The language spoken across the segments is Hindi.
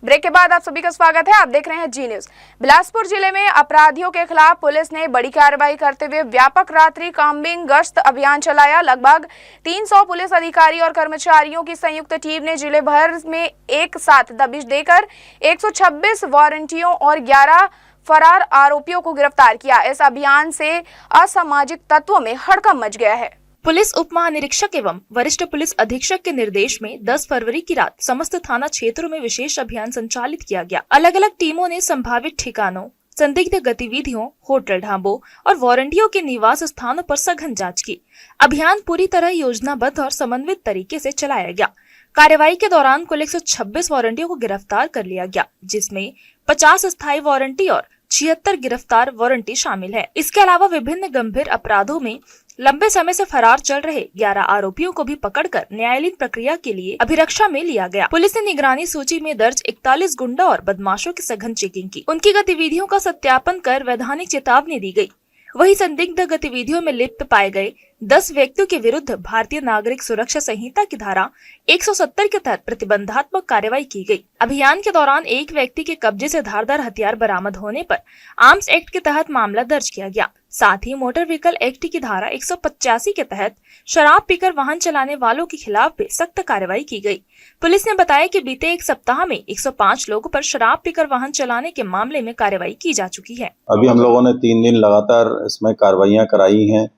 ब्रेक के बाद आप सभी का स्वागत है। आप देख रहे हैं जी न्यूज। बिलासपुर जिले में अपराधियों के खिलाफ पुलिस ने बड़ी कार्रवाई करते हुए व्यापक रात्रि कॉम्बिंग गश्त अभियान चलाया। लगभग 300 पुलिस अधिकारी और कर्मचारियों की संयुक्त टीम ने जिले भर में एक साथ दबिश देकर 126 वारंटियों और 11 फरार आरोपियों को गिरफ्तार किया। इस अभियान से असामाजिक तत्वों में हड़कंप मच गया है। पुलिस उप महानिरीक्षक एवं वरिष्ठ पुलिस अधीक्षक के निर्देश में 10 फरवरी की रात समस्त थाना क्षेत्रों में विशेष अभियान संचालित किया गया। अलग अलग टीमों ने संभावित ठिकानों, संदिग्ध गतिविधियों, होटल, ढाबों और वारंटियों के निवास स्थानों पर सघन जांच की। अभियान पूरी तरह योजनाबद्ध और समन्वित तरीके से चलाया गया। कार्रवाई के दौरान कुल 126 वारंटियों को गिरफ्तार कर लिया गया, जिसमें 50 स्थायी वारंटी और 76 गिरफ्तार वारंटी शामिल है। इसके अलावा विभिन्न गंभीर अपराधों में लंबे समय से फरार चल रहे 11 आरोपियों को भी पकड़कर न्यायालयीन प्रक्रिया के लिए अभिरक्षा में लिया गया। पुलिस ने निगरानी सूची में दर्ज 41 गुंडा और बदमाशों की सघन चेकिंग की। उनकी गतिविधियों का सत्यापन कर वैधानिक चेतावनी दी गई। वहीं संदिग्ध गतिविधियों में लिप्त पाए गए 10 व्यक्तियों के विरुद्ध भारतीय नागरिक सुरक्षा संहिता की धारा 170 के तहत प्रतिबंधात्मक कार्रवाई की गई। अभियान के दौरान एक व्यक्ति के कब्जे से धारदार हथियार बरामद होने पर आर्म्स एक्ट के तहत मामला दर्ज किया गया। साथ ही मोटर व्हीकल एक्ट की धारा 185 के तहत शराब पीकर वाहन चलाने वालों के खिलाफ भी सख्त कार्रवाई की गई। पुलिस ने बताया कि बीते एक सप्ताह में 105 लोगों पर शराब पीकर वाहन चलाने के मामले में कार्रवाई की जा चुकी है। अभी हम लोगों ने 3 दिन लगातार इसमें कार्रवाइयां कराई हैं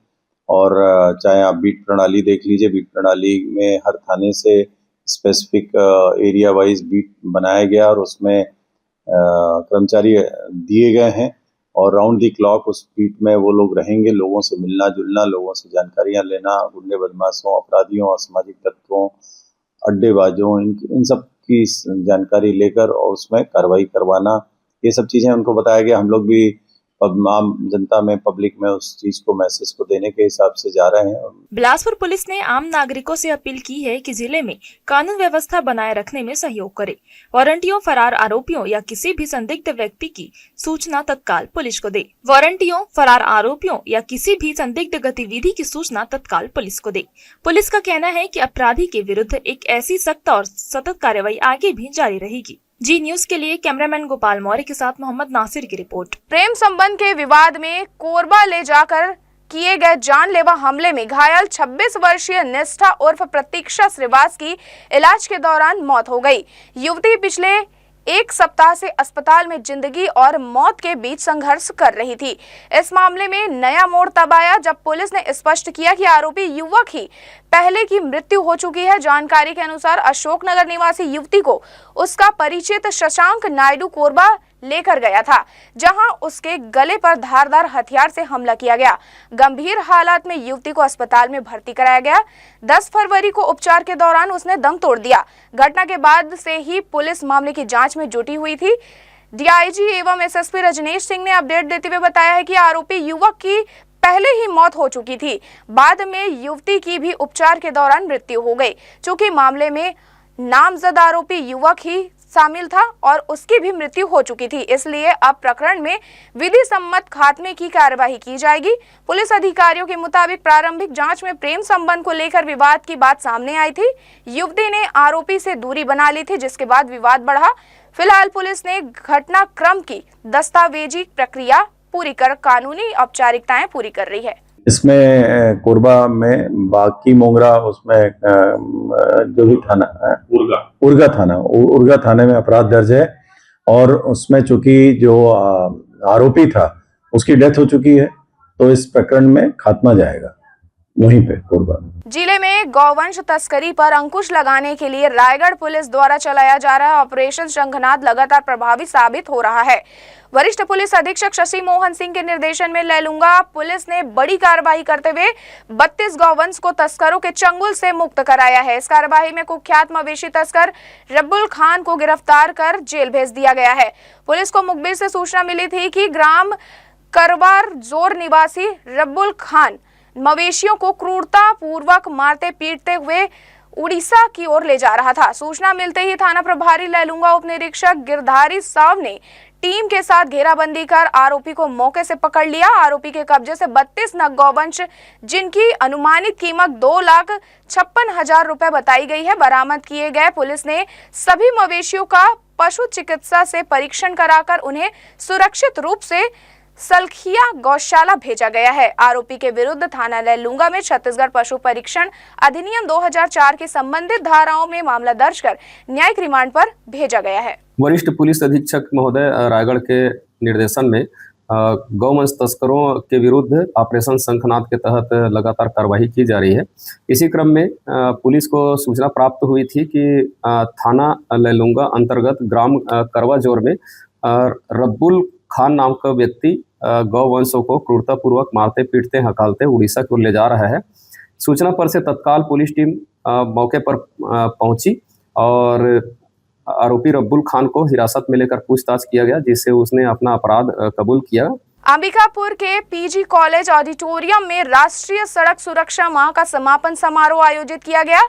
और चाहे आप बीट प्रणाली देख लीजिए, बीट प्रणाली में हर थाने से स्पेसिफिक एरिया वाइज बीट बनाया गया और उसमें कर्मचारी दिए गए हैं और राउंड दी क्लॉक उस बीट में वो लोग रहेंगे। लोगों से मिलना जुलना, लोगों से जानकारियां लेना, गुंडे बदमाशों, अपराधियों, असामाजिक तत्वों, अड्डेबाजों, इन सब की जानकारी लेकर और उसमें कार्रवाई करवाना, ये सब चीजें उनको बताया गया। हम लोग भी आम जनता में, पब्लिक में उस चीज को, मैसेज को देने के हिसाब से जा रहे हैं। बिलासपुर पुलिस ने आम नागरिकों से अपील की है कि जिले में कानून व्यवस्था बनाए रखने में सहयोग करे। वारंटियों, फरार आरोपियों या किसी भी संदिग्ध व्यक्ति की सूचना तत्काल पुलिस को दे। वारंटियों, फरार आरोपियों या किसी भी संदिग्ध गतिविधि की सूचना तत्काल पुलिस को दे। पुलिस का कहना है कि अपराधी के विरुद्ध एक ऐसी सख्त और सतत कार्रवाई आगे भी जारी रहेगी। जी न्यूज के लिए कैमरामैन गोपाल मौर्य के साथ मोहम्मद नासिर की रिपोर्ट। प्रेम संबंध के विवाद में कोरबा ले जाकर किए गए जानलेवा हमले में घायल 26 वर्षीय निष्ठा उर्फ प्रतीक्षा श्रीवास की इलाज के दौरान मौत हो गई। युवती पिछले एक सप्ताह से अस्पताल में जिंदगी और मौत के बीच संघर्ष कर रही थी। इस मामले में नया मोड़ तब आया जब पुलिस ने स्पष्ट किया कि आरोपी युवक ही पहले की मृत्यु हो चुकी है। जानकारी के अनुसार अशोकनगर निवासी युवती को उसका परिचित शशांक नायडू कोरबा लेकर गया था, जहां उसके गले पर धारदार हथियार से हमला किया गया। गंभीर हालात में युवती को अस्पताल में भर्ती कराया गया। 10 फरवरी को उपचार के दौरान उसने दम तोड़ दिया। घटना के बाद से ही पुलिस मामले की जांच में जुटी हुई थी। डीआईजी एवं एसएसपी रजनीश सिंह ने अपडेट देते हुए बताया है कि आरोपी युवक की पहले ही मौत हो चुकी थी। बाद में युवती की भी उपचार के दौरान मृत्यु हो गई। चूंकि मामले में नामजद आरोपी युवक ही शामिल था और उसकी भी मृत्यु हो चुकी थी, इसलिए अब प्रकरण में विधि सम्मत खात्मे की कार्यवाही की जाएगी। पुलिस अधिकारियों के मुताबिक प्रारंभिक जांच में प्रेम संबंध को लेकर विवाद की बात सामने आई थी। युवती ने आरोपी से दूरी बना ली थी, जिसके बाद विवाद बढ़ा। फिलहाल पुलिस ने घटनाक्रम की दस्तावेजी प्रक्रिया पूरी कर कानूनी औपचारिकताएं पूरी कर रही है। इसमें कोरबा में बाकी मोंगरा, उसमें जो भी थाना है, उर्गा थाने में अपराध दर्ज है और उसमें चूंकि जो आरोपी था उसकी डेथ हो चुकी है, तो इस प्रकरण में खात्मा जाएगा वहीं पे कोरबा। जिले में गौवंश तस्करी पर अंकुश लगाने के लिए रायगढ़ पुलिस द्वारा चलाया जा रहा ऑपरेशन शंखनाद लगातार प्रभावी साबित हो रहा है। वरिष्ठ पुलिस अधीक्षक शशि मोहन सिंह के निर्देशन में लैलूंगा पुलिस ने बड़ी कार्रवाई करते हुए 32 गौवंश को तस्करों के चंगुल से मुक्त कराया है। इस कार्रवाई में कुख्यात मवेशी तस्कर रब्बुल खान को गिरफ्तार कर जेल भेज दिया गया है। पुलिस को मुखबिर से सूचना मिली थी कि ग्राम करवार जोर निवासी रब्बुल खान मवेशियों को क्रूरता पूर्वक मारते पीटते हुए उड़ीसा की ओर ले जा रहा था। सूचना मिलते ही थाना प्रभारी लैलूंगा उप निरीक्षक गिरधारी साव ने टीम के साथ घेराबंदी कर आरोपी को मौके से पकड़ लिया। आरोपी के कब्जे से 32 नग गौवंश, जिनकी अनुमानित कीमत 2,56,000 रुपए बताई गई है, बरामद किए गए। पुलिस ने सभी मवेशियों का पशु चिकित्सा से परीक्षण कराकर उन्हें सुरक्षित रूप से सलखिया गौशाला भेजा गया है। आरोपी के विरुद्ध थाना लैलूंगा में छत्तीसगढ़ पशु परीक्षण अधिनियम 2004 की संबंधित धाराओं में मामला दर्ज कर न्यायिक रिमांड पर भेजा गया है। वरिष्ठ पुलिस अधीक्षक महोदय रायगढ़ के निर्देशन में गौवंश तस्करों के विरुद्ध ऑपरेशन शंखनाद के तहत लगातार कार्रवाई की जा रही है। इसी क्रम में पुलिस को सूचना प्राप्त हुई थी कि थाना लैलूंगा अंतर्गत ग्राम करवाजोर में रब्बुल खान नाम का व्यक्ति गौवंशों को क्रूरतापूर्वक मारते पीटते हकालते उड़ीसा की ओर ले जा रहा है। सूचना पर से तत्काल पुलिस टीम मौके पर पहुंची और आरोपी रब्बुल खान को हिरासत में लेकर पूछताछ किया गया, जिससे उसने अपना अपराध कबूल किया। अंबिकापुर के पीजी कॉलेज ऑडिटोरियम में राष्ट्रीय सड़क सुरक्षा माह का समापन समारोह आयोजित किया गया।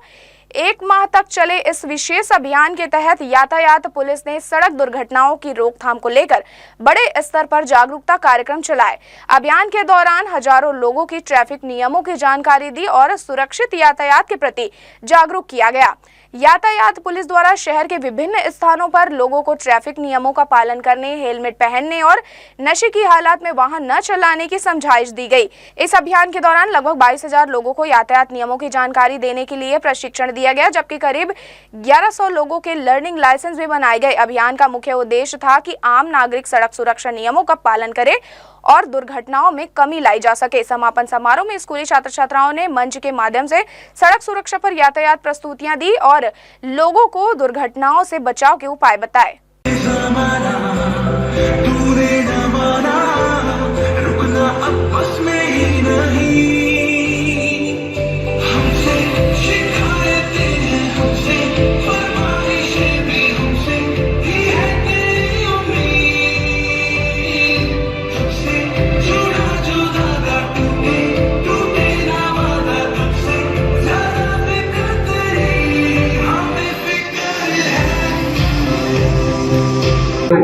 1 माह तक चले इस विशेष अभियान के तहत यातायात पुलिस ने सड़क दुर्घटनाओं की रोकथाम को लेकर बड़े स्तर पर जागरूकता कार्यक्रम चलाए। अभियान के दौरान हजारों लोगों की ट्रैफिक नियमों की जानकारी दी और सुरक्षित यातायात के प्रति जागरूक किया गया। यातायात पुलिस द्वारा शहर के विभिन्न स्थानों पर लोगों को ट्रैफिक नियमों का पालन करने, हेलमेट पहनने और नशे की हालत में वाहन न चलाने की समझाइश दी गई। इस अभियान के दौरान लगभग 22,000 लोगों को यातायात नियमों की जानकारी देने के लिए प्रशिक्षण दिया गया, जबकि करीब 1100 लोगों के लर्निंग लाइसेंस भी बनाए गए। अभियान का मुख्य उद्देश्य था कि आम नागरिक सड़क सुरक्षा नियमों का पालन करे और दुर्घटनाओं में कमी लाई जा सके। समापन समारोह में स्कूली छात्र छात्राओं ने मंच के माध्यम से सड़क सुरक्षा पर यातायात प्रस्तुतियां दी और लोगों को दुर्घटनाओं से बचाव के उपाय बताए।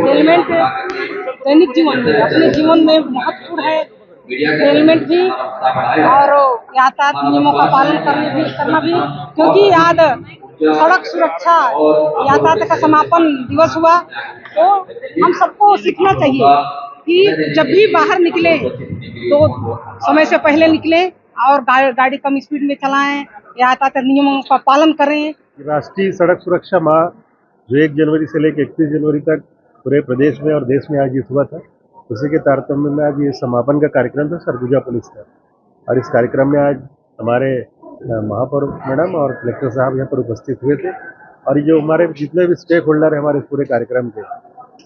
हेलमेट दैनिक जीवन में अपने जीवन में महत्वपूर्ण है। हेलमेट भी और यातायात नियमों का पालन करना भी, क्योंकि आज सड़क सुरक्षा यातायात का समापन दिवस हुआ, तो हम सबको सीखना चाहिए कि जब भी बाहर निकले तो समय से पहले निकले और गाड़ी कम स्पीड में चलाएं, यातायात नियमों का पालन करें। राष्ट्रीय सड़क सुरक्षा माह जो 1 जनवरी से लेकर 31 जनवरी तक पूरे प्रदेश में और देश में आयोजित हुआ था, उसी के तारतम्य में आज ये समापन का कार्यक्रम था सरगुजा पुलिस का। और इस कार्यक्रम में आज हमारे महापौर मैडम और कलेक्टर साहब यहाँ पर उपस्थित हुए थे। और जो हमारे जितने भी स्टेक होल्डर हैं हमारे इस पूरे कार्यक्रम के,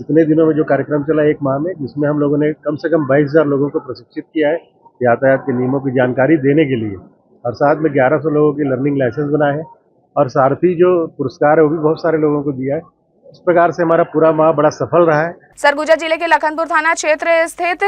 इतने दिनों में जो कार्यक्रम चला 1 माह में, जिसमें हम लोगों ने कम से कम 22,000 लोगों को प्रशिक्षित किया है यातायात के नियमों की जानकारी देने के लिए, और साथ में 1100 लोगों की लर्निंग लाइसेंस बनाए हैं, और सारथी जो पुरस्कार है वो भी बहुत सारे लोगों को दिया है। इस प्रकार से हमारा पूरा माह बड़ा सफल रहा है। सरगुजा जिले के लखनपुर थाना क्षेत्र स्थित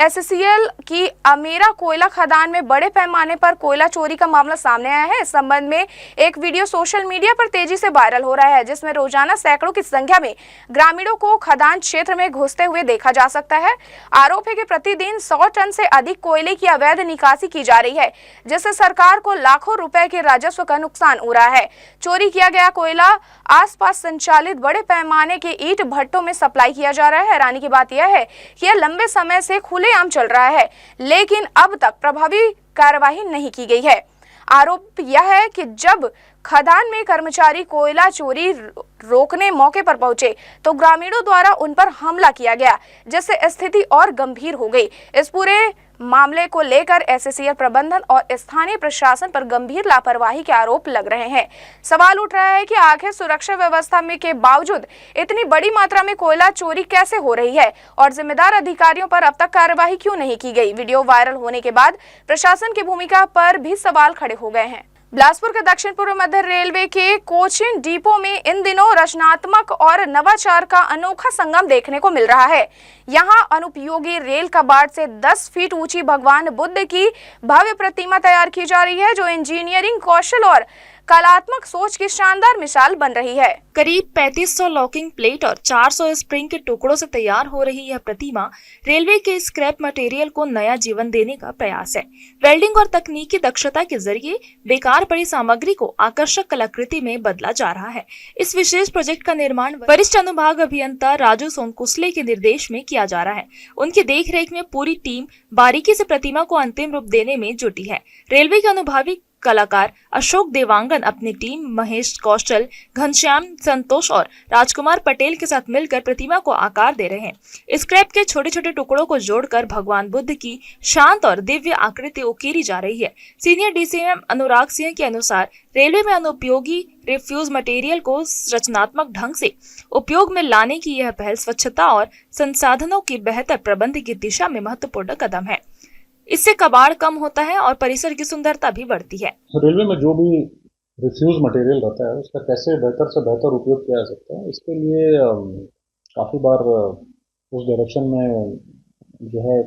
SCL की अमेरा कोयला खदान में बड़े पैमाने पर कोयला चोरी का मामला सामने आया है। इस संबंध में एक वीडियो सोशल मीडिया पर तेजी से वायरल हो रहा है, जिसमें रोजाना सैकड़ों की संख्या में ग्रामीणों को खदान क्षेत्र में घुसते हुए देखा जा सकता है। आरोप है कि प्रतिदिन 100 टन से अधिक कोयले की अवैध निकासी की जा रही है, जिससे सरकार को लाखों रुपए के राजस्व का नुकसान हो रहा है। चोरी किया गया कोयला आसपास संचालित बड़े पैमाने के ईंट भट्टों में सप्लाई किया जा रहा है। हैरानी की बात यह है कि यह लंबे समय से खुलेआम चल रहा है, लेकिन अब तक प्रभावी कार्रवाई नहीं की गई है। आरोप यह है कि जब खदान में कर्मचारी कोयला चोरी रोकने मौके पर पहुंचे तो ग्रामीणों द्वारा उन पर हमला किया गया, जिससे स्थिति और गंभीर हो गई। इस पूरे मामले को लेकर SCL प्रबंधन और स्थानीय प्रशासन पर गंभीर लापरवाही के आरोप लग रहे हैं। सवाल उठ रहा है कि आखिर सुरक्षा व्यवस्था में के बावजूद इतनी बड़ी मात्रा में कोयला चोरी कैसे हो रही है और जिम्मेदार अधिकारियों पर अब तक कार्रवाई क्यों नहीं की गई। वीडियो वायरल होने के बाद प्रशासन की भूमिका पर भी सवाल खड़े हो गए हैं। बिलासपुर के दक्षिण पूर्व मध्य रेलवे के कोचिन डिपो में इन दिनों रचनात्मक और नवाचार का अनोखा संगम देखने को मिल रहा है। यहाँ अनुपयोगी रेल कबाड़ से 10 फीट ऊंची भगवान बुद्ध की भव्य प्रतिमा तैयार की जा रही है, जो इंजीनियरिंग कौशल और कलात्मक सोच की शानदार मिसाल बन रही है। करीब 3500 लॉकिंग प्लेट और 400 स्प्रिंग के टुकड़ों से तैयार हो रही यह प्रतिमा रेलवे के स्क्रैप मटेरियल को नया जीवन देने का प्रयास है। वेल्डिंग और तकनीकी दक्षता के जरिए बेकार पड़ी सामग्री को आकर्षक कलाकृति में बदला जा रहा है। इस विशेष प्रोजेक्ट का निर्माण वरिष्ठ अनुभाग अभियंता राजू सोनकुसले के निर्देश में किया जा रहा है। उनकी देखरेख में पूरी टीम बारीकी से प्रतिमा को अंतिम रूप देने में जुटी है। रेलवे के अनुभवी कलाकार अशोक देवांगन अपनी टीम महेश कौशल, घनश्याम संतोष और राजकुमार पटेल के साथ मिलकर प्रतिमा को आकार दे रहे हैं। स्क्रैप के छोटे छोटे टुकड़ों को जोड़कर भगवान बुद्ध की शांत और दिव्य आकृति उकेरी जा रही है। सीनियर DCM अनुराग सिंह के अनुसार रेलवे में अनुपयोगी रिफ्यूज मटेरियल को रचनात्मक ढंग से उपयोग में लाने की यह पहल स्वच्छता और संसाधनों की बेहतर प्रबंध की दिशा में महत्वपूर्ण कदम है। इससे कबाड़ कम होता है और परिसर की सुंदरता भी बढ़ती है। रेलवे में जो भी रिफ्यूज मटेरियल रहता है उसका कैसे बेहतर से बेहतर उपयोग किया जा सकता है, इसके लिए काफ़ी बार उस डायरेक्शन में जो है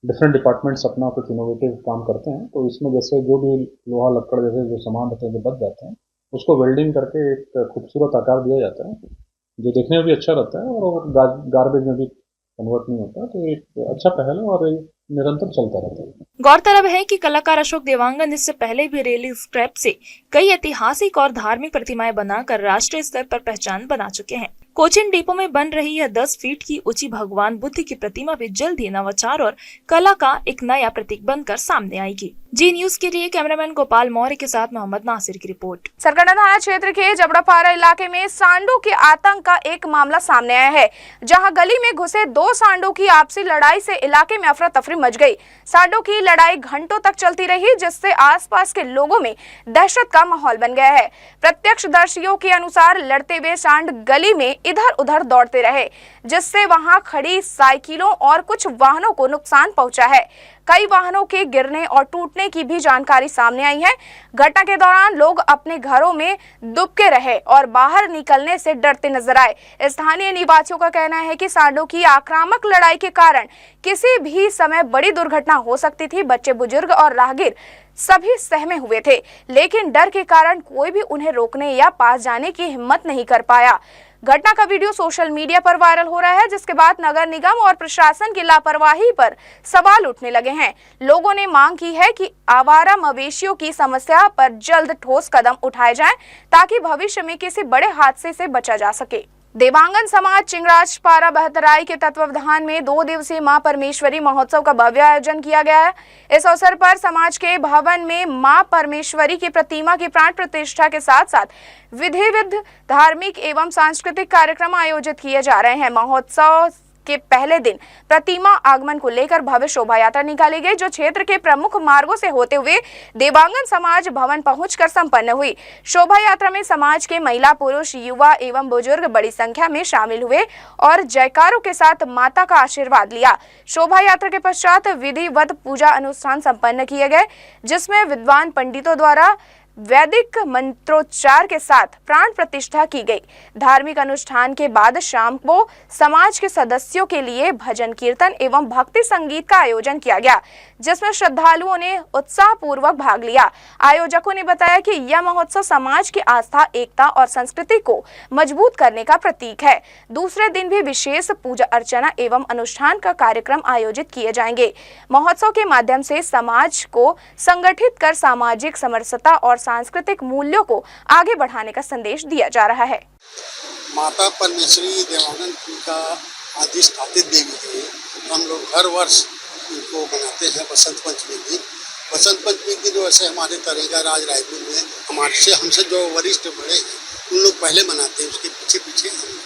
डिफरेंट डिपार्टमेंट्स अपना कुछ इनोवेटिव काम करते हैं। तो इसमें जैसे जो भी लोहा लक्कड़ जैसे जो सामान रहते हैं जो बच जाते हैं उसको वेल्डिंग करके एक खूबसूरत आकार दिया जाता है जो देखने में भी अच्छा रहता है और गार्बेज में भी कन्वर्ट नहीं होता। तो एक अच्छा पहल है और निरंतर चलता रहता है। गौरतलब है कि कलाकार अशोक देवांगन इससे पहले भी रेल स्क्रैप से कई ऐतिहासिक और धार्मिक प्रतिमाएं बनाकर राष्ट्रीय स्तर पर पहचान बना चुके हैं। कोचिन डिपो में बन रही यह 10 फीट की ऊंची भगवान बुद्ध की प्रतिमा भी जल्द ही नवाचार और कला का एक नया प्रतीक बनकर सामने आएगी। जी न्यूज के लिए कैमरामैन गोपाल मौर्य के साथ मोहम्मद नासिर की रिपोर्ट। सरकंडा थाना क्षेत्र के जबड़ापारा इलाके में सांडों के आतंक का एक मामला सामने आया है, जहां गली में घुसे 2 सांडों की आपसी लड़ाई से इलाके में अफरा तफरी मच गई। सांडों की लड़ाई घंटों तक चलती रही, जिससे आसपास के लोगों में दहशत का माहौल बन गया है। प्रत्यक्षदर्शियों के अनुसार लड़ते हुए सांड गली में इधर उधर दौड़ते रहे, जिससे वहां खड़ी साइकिलों और कुछ वाहनों को नुकसान पहुंचा है। कई वाहनों के गिरने और टूटने की भी जानकारी सामने आई है। घटना के दौरान लोग अपने घरों में दुबके रहे और बाहर निकलने से डरते नजर आए। स्थानीय निवासियों का कहना है कि सांडों की आक्रामक लड़ाई के कारण किसी भी समय बड़ी दुर्घटना हो सकती थी। बच्चे, बुजुर्ग और राहगीर सभी सहमे हुए थे, लेकिन डर के कारण कोई भी उन्हें रोकने या पास जाने की हिम्मत नहीं कर पाया। घटना का वीडियो सोशल मीडिया पर वायरल हो रहा है, जिसके बाद नगर निगम और प्रशासन की लापरवाही पर सवाल उठने लगे हैं। लोगों ने मांग की है कि आवारा मवेशियों की समस्या पर जल्द ठोस कदम उठाए जाएं, ताकि भविष्य में किसी बड़े हादसे से बचा जा सके। देवांगन समाज चिंगराजपारा बहतराई के तत्वावधान में 2 दिवसीय मां परमेश्वरी महोत्सव का भव्य आयोजन किया गया है। इस अवसर पर समाज के भवन में मां परमेश्वरी की प्रतिमा की प्राण प्रतिष्ठा के साथ साथ विधिवत धार्मिक एवं सांस्कृतिक कार्यक्रम आयोजित किए जा रहे हैं। महोत्सव के पहले दिन प्रतिमा आगमन को लेकर भव्य शोभा यात्रा निकाली गई, जो क्षेत्र के प्रमुख मार्गों से होते हुए देवांगन समाज भवन पहुंचकर संपन्न हुई। शोभा यात्रा में समाज के महिला, पुरुष, युवा एवं बुजुर्ग बड़ी संख्या में शामिल हुए और जयकारों के साथ माता का आशीर्वाद लिया। शोभा यात्रा के पश्चात विधिवत पूजा अनुष्ठान संपन्न किए गए, जिसमें विद्वान पंडितों द्वारा वैदिक मंत्रोच्चार के साथ प्राण प्रतिष्ठा की गई। धार्मिक अनुष्ठान के बाद शाम को समाज के सदस्यों के लिए भजन कीर्तन एवं भक्ति संगीत का आयोजन किया गया, जिसमें श्रद्धालुओं ने उत्साहपूर्वक भाग लिया। आयोजकों ने बताया कि यह महोत्सव समाज की आस्था, एकता और संस्कृति को मजबूत करने का प्रतीक है। दूसरे दिन भी विशेष पूजा अर्चना एवं अनुष्ठान का कार्यक्रम आयोजित किए जाएंगे। महोत्सव के माध्यम से समाज को संगठित कर सामाजिक समरसता और सांस्कृतिक मूल्यों को आगे बढ़ाने का संदेश दिया जा रहा है। माता परमेश्वरी देवांगन का अधिष्ठापित देवी है। हम लोग हर वर्ष इनको मनाते हैं बसंत पंचमी दिन। बसंत पंचमी दिन वैसे हमारे तरेगा राज रायपुर में हमसे जो वरिष्ठ बड़े हैं उन लोग पहले मनाते हैं, उसके पीछे पीछे हम लोग,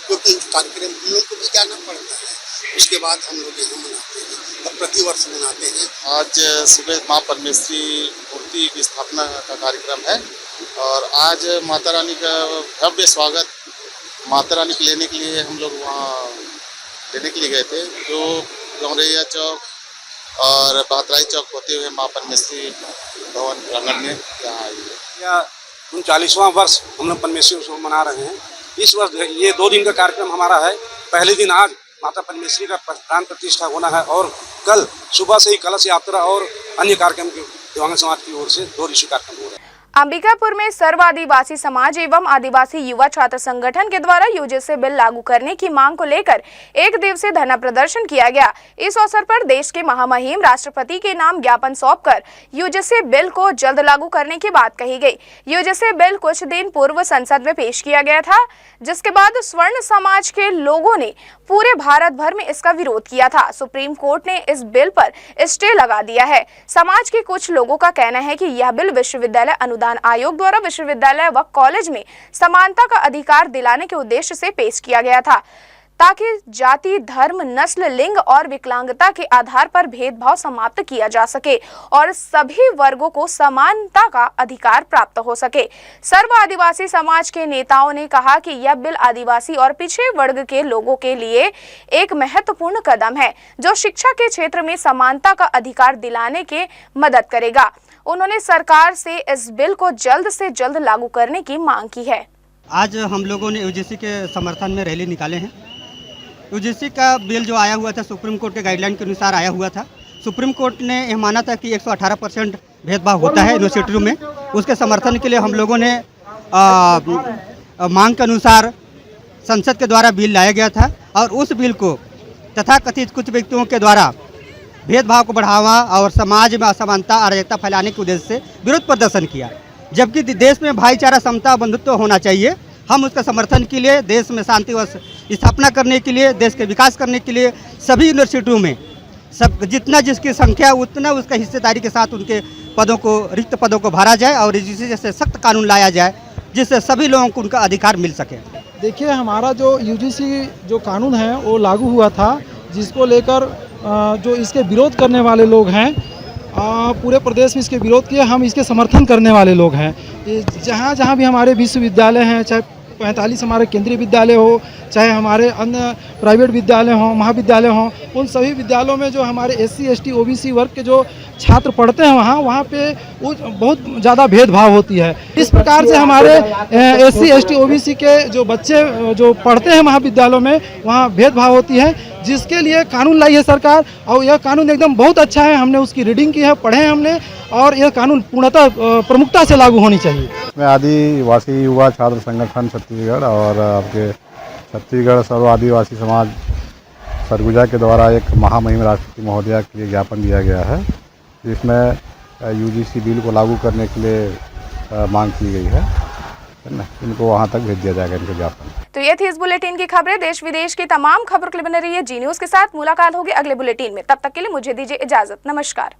क्योंकि कार्यक्रम हम लोग को भी जाना पड़ता है। उसके बाद हम लोग यहाँ मनाते हैं और प्रतिवर्ष मनाते हैं। आज सुबह माँ परमेश्वरी मूर्ति की स्थापना का कार्यक्रम है और आज माता रानी का भव्य स्वागत माता रानी को लेने के लिए हम लोग वहाँ लेने के लिए गए थे, जो गौरैया चौक और बहतराई चौक होते हुए माँ परमेश्वरी भवन प्रांगण में यहाँ आई है। यह 39वां वर्ष हम लोग परमेश्वरी उत्सव मना रहे हैं। इस वर्ष ये 2 दिन का कार्यक्रम हमारा है। पहले दिन आज माता परमेश्वरी का प्राण प्रतिष्ठा होना है और कल सुबह से ही कलश यात्रा और अन्य कार्यक्रम के देवांगन समाज की ओर से 2 ऋषि कार्यक्रम हो रहे हैं। अंबिकापुर में सर्व आदिवासी समाज एवं आदिवासी युवा छात्र संगठन के द्वारा यूजीसी बिल लागू करने की मांग को लेकर एक दिवसीय धरना प्रदर्शन किया गया। इस अवसर पर देश के महामहिम राष्ट्रपति के नाम ज्ञापन सौंपकर यूजीसी बिल को जल्द लागू करने की बात कही गई। यूजीसी बिल कुछ दिन पूर्व संसद में पेश किया गया था, जिसके बाद स्वर्ण समाज के लोगों ने पूरे भारत भर में इसका विरोध किया था। सुप्रीम कोर्ट ने इस बिल पर स्टे लगा दिया है। समाज के कुछ लोगों का कहना है कि यह बिल विश्वविद्यालय अनुदान आयोग द्वारा विश्वविद्यालय व कॉलेज में समानता का अधिकार दिलाने के उद्देश्य से पेश किया गया था, ताकि जाति, धर्म, नस्ल, लिंग और विकलांगता के आधार पर भेदभाव समाप्त किया जा सके और सभी वर्गों को समानता का अधिकार प्राप्त हो सके। सर्व आदिवासी समाज के नेताओं ने कहा कि यह बिल आदिवासी और पिछड़े वर्ग के लोगों के लिए एक महत्वपूर्ण कदम है, जो शिक्षा के क्षेत्र में समानता का अधिकार दिलाने के मदद करेगा। उन्होंने सरकार से इस बिल को जल्द से जल्द लागू करने की मांग की है। आज हम लोगों ने यूजीसी के समर्थन में रैली निकाले हैं। यूजीसी का बिल जो आया हुआ था सुप्रीम कोर्ट के गाइडलाइन के अनुसार आया हुआ था। सुप्रीम कोर्ट ने यह माना था कि 118% भेदभाव होता है यूनिवर्सिटियों में। उसके समर्थन के लिए हम लोगों ने मांग के अनुसार संसद के द्वारा बिल लाया गया था और उस बिल को तथाकथित कुछ व्यक्तियों के द्वारा भेदभाव को बढ़ावा और समाज में असमानता अराजकता फैलाने के उद्देश्य से विरोध प्रदर्शन किया, जबकि देश में भाईचारा, समता, बंधुत्व होना चाहिए। हम उसका समर्थन के लिए, देश में शांति व स्थापना करने के लिए, देश के विकास करने के लिए सभी यूनिवर्सिटियों में सब जितना जिसकी संख्या उतना उसका हिस्सेदारी के साथ उनके पदों को, रिक्त पदों को भरा जाए और यूजीसी जैसे सख्त कानून लाया जाए जिससे सभी लोगों को उनका अधिकार मिल सके। देखिए, हमारा जो यूजीसी जो कानून है वो लागू हुआ था, जिसको लेकर जो इसके विरोध करने वाले लोग हैं पूरे प्रदेश में इसके विरोध किए, हम इसके समर्थन करने वाले लोग हैं। जहाँ जहाँ भी हमारे विश्वविद्यालय हैं, चाहे 45 हमारे केंद्रीय विद्यालय हो, चाहे हमारे अन्य प्राइवेट विद्यालय हों, महाविद्यालय हों, उन सभी विद्यालयों में जो हमारे SC, ST, OBC वर्ग के जो छात्र पढ़ते हैं वहाँ पे बहुत ज़्यादा भेदभाव होती है। इस प्रकार से हमारे SC, ST, OBC के जो बच्चे जो पढ़ते हैं महाविद्यालयों में वहाँ भेदभाव होती है, जिसके लिए कानून लाई है सरकार। और यह कानून एकदम बहुत अच्छा है, हमने उसकी रीडिंग की है, पढ़े हैं हमने, और यह कानून पूर्णतः प्रमुखता से लागू होनी चाहिए। मैं आदिवासी युवा छात्र संगठन छत्तीसगढ़ और आपके छत्तीसगढ़ सर्व आदिवासी समाज सरगुजा के द्वारा एक महामहिम राष्ट्रपति महोदया के लिए ज्ञापन दिया गया है, जिसमें यूजीसी बिल को लागू करने के लिए मांग की गई है ना। इनको वहां तक भेज दिया जाएगा, इनके ज्ञापन। तो ये थी इस बुलेटिन की खबरें। देश विदेश की तमाम खबरों के लिए बने रहिए जी न्यूज़ के साथ। मुलाकात होगी अगले बुलेटिन में, तब तक के लिए मुझे दीजिए इजाजत। नमस्कार।